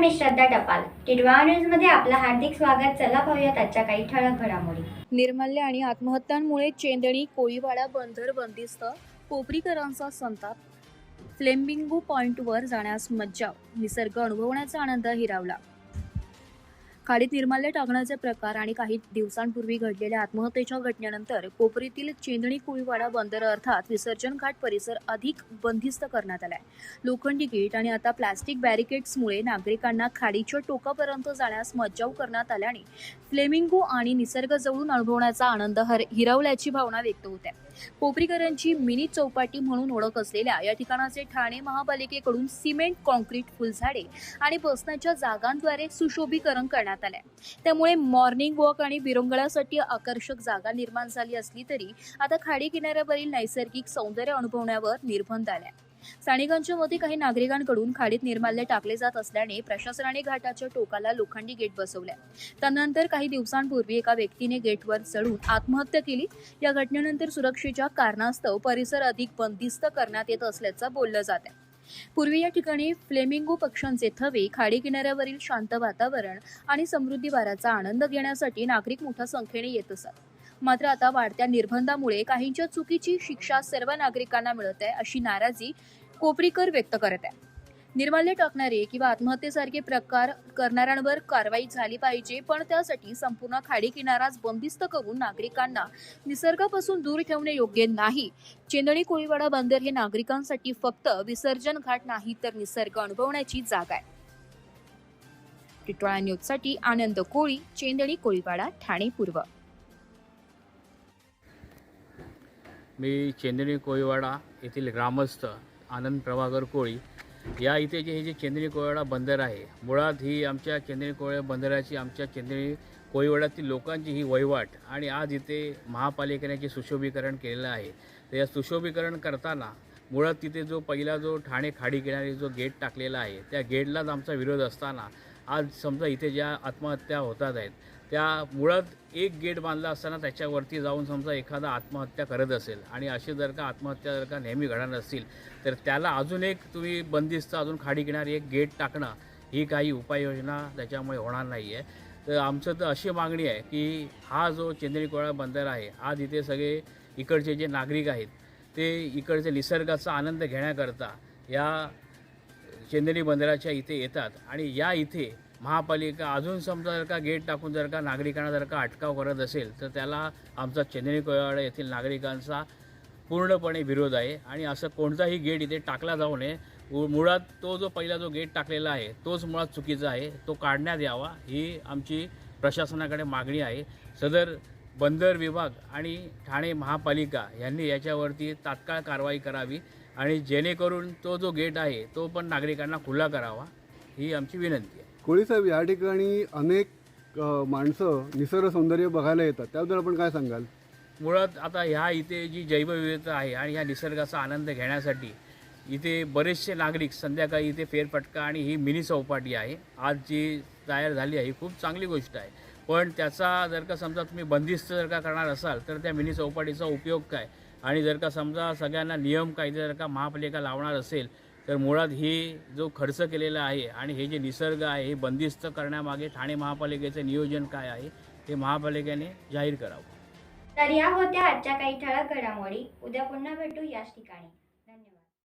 मी श्रद्धा टपाल. टिडवा न्यूजमध्ये आपलं हार्दिक स्वागत. चला पाहूयात आजच्या काही ठळक घडामोडी. निर्मल्य आणि आत्महत्यांमुळे चेंदणी कोळीवाडा बंदर बंदिस्त, कोपरीकरांचा संताप. फ्लेमिंगो पॉइंटवर जाण्यास मज्जाव, निसर्ग अनुभवण्याचा आनंद हिरावला. खाडीत निर्माल्य टाकण्याचे प्रकार आणि काही दिवसांपूर्वी घडलेल्या आत्महत्येच्या घटनेनंतर कोपरीतील चेंदणी कोळीवाडा बंदर अर्थात विसर्जन घाट परिसर अधिक बंदिस्त करण्यात आलाय. लोखंडी गेट आणि आता प्लास्टिक बॅरिकेड्समुळे नागरिकांना खाडीच्या टोकापर्यंत जाण्यास मज्जाव करण्यात आल्याने फ्लेमिंगो आणि निसर्ग जवळून अनुभवण्याचा आनंद हिरावल्याची भावना व्यक्त होते. कोपरीकरांची मिनी चौपाटी म्हणून ओळख असलेल्या या ठिकाणाचे ठाणे महापालिकेकडून सिमेंट, कॉन्क्रीट, फुलझाडे आणि बसण्याच्या जागांद्वारे सुशोभीकरण करण्यात आले. त्यामुळे मॉर्निंग वॉक आणि विरंगुळ्यासाठी आकर्षक जागा निर्माण झाली असली तरी आता खाडी किनाऱ्यावरील नैसर्गिक सौंदर्य अनुभवण्यावर निर्बंध आले. स्थानिकांच्या मते काही नागरिकांकडून खाडीत निर्माल्य टाकले जात असल्याने प्रशासनाने घाटाच्या टोकाला लोखंडी गेट बसवले. त्यानंतर काही दिवसांपूर्वी एका व्यक्तीने गेटवर चढून आत्महत्या केली. या घटनेनंतर सुरक्षेच्या कारणास्तव परिसर अधिक बंदिस्त करण्यात येत असल्याचं बोललं जात आहे. पूर्वी या ठिकाणी फ्लेमिंगो पक्ष्यांचे थवे, खाडी किनाऱ्यावरील शांत वातावरण आणि समृद्धी वाऱ्याचा आनंद घेण्यासाठी नागरिक मोठ्या संख्येने येत असतात. मात्र आता वाढत्या निर्बंधामुळे काहींच्या चुकीची शिक्षा सर्व नागरिकांना मिळत आहे, अशी नाराजी कोपरीकर व्यक्त करत आहे. निर्माल्य टाकणारे किंवा आत्महत्येसारखे प्रकार करणाऱ्यांवर कारवाई झाली पाहिजे, पण त्यासाठी संपूर्ण खाडी किनाराच बंदिस्त करून नागरिकांना निसर्गापासून दूर ठेवणे योग्य नाही. चेंदणी कोळीवाडा बंदर हे नागरिकांसाठी फक्त विसर्जन घाट नाही, तर निसर्ग अनुभवण्याची जागा आहे. टिटवाळा न्यूजसाठी आनंद कोळी, चेंदणी कोळीवाडा, ठाणे पूर्व. मी चेंदणी कोळीवाडा येथील ग्रामस्थ आनंद प्रभाकर कोळी. या इथे हे जे चेंदणी कोळीवाडा बंदर आहे, मुळात ही आमच्या चेंदणी कोळीवाडा बंदराची, आमच्या चेंदणी कोळीवाड्यातील लोकांची ही वहिवाट. आणि आज इथे महापालिकेने जे सुशोभीकरण केलेलं आहे, तर या सुशोभीकरण करताना मुळात तिथे पहिला जो ठाणे खाडी किनारी जो गेट टाकलेला आहे, त्या गेटलाच आमचा विरोध असताना आज समजा इथे ज्या आत्महत्या होतात आहेत, त्या मुळात एक गेट बांधला असताना त्याच्यावरती जाऊन समजा एखादा आत्महत्या करत असेल आणि असे जर का आत्महत्या जर का नेहमी घडणार असतील, तर त्याला अजून एक तुम्ही बंदिस्त अजून खाडी किनारी एक गेट टाकणं ही काही उपाययोजना त्याच्यामुळे होणार नाही आहे. तर आमचं तर अशी मागणी आहे की हा जो चेंदणी कोळीवाडा बंदर आहे, आज इथे सगळे इकडचे जे नागरिक आहेत ते इकडचे निसर्गाचा आनंद घेण्याकरता या चेंदणी बंदराच्या इथे येतात. आणि या इथे महापालिका अजून समजा जर का गेट टाकून जर का नागरिकांना जर का अटकाव करत असेल, तर त्याला आमचा चेंदणी कोळीवाडा येथील नागरिकांचा पूर्णपणे विरोध आहे. आणि असं कोणताही गेट इथे टाकला जाऊ नये. मुळात तो जो पहिला जो गेट टाकलेला आहे तोच मुळात चुकीचा आहे, तो काढण्यात यावा ही आमची प्रशासनाकडे मागणी आहे. सदर बंदर विभाग आणि ठाणे महापालिका यांनी याच्यावरती तात्काळ कारवाई करावी आणि जेणेकरून तो जो गेट आहे तो पण नागरिकांना खुला करावा ही आमची विनंती आहे. कोळी साहेब, या ठिकाणी अनेक माणसं निसर्ग सौंदर्य बघायला येतात, त्याबद्दल आपण काय सांगाल? मुळात आता ह्या इथे जी जैवविविधता आहे आणि ह्या निसर्गाचा आनंद घेण्यासाठी इथे बरेचसे नागरिक संध्याकाळी इथे फेरफटका आणि ही मिनी चौपाटी आहे आज जी तयार झाली आहे, ही खूप चांगली गोष्ट आहे. पण त्याचा जर का समजा तुम्ही बंदिस्त जर का करणार असाल, तर त्या मिनी चौपाटीचा उपयोग काय? आणि जर का समजा सगळ्यांना नियम कायदे जर का महापालिका लावणार असेल, तर मुळात ही जो खर्च केलेला आहे आणि हे जे निसर्ग आहे हे बंदिस्त करण्यामागे ठाणे महापालिकेचं नियोजन काय आहे हे महापालिकेने जाहीर करावं. तर या होत्या आजच्या काही ठळक घडामोडी. उद्या पुन्हा भेटू याच ठिकाणी.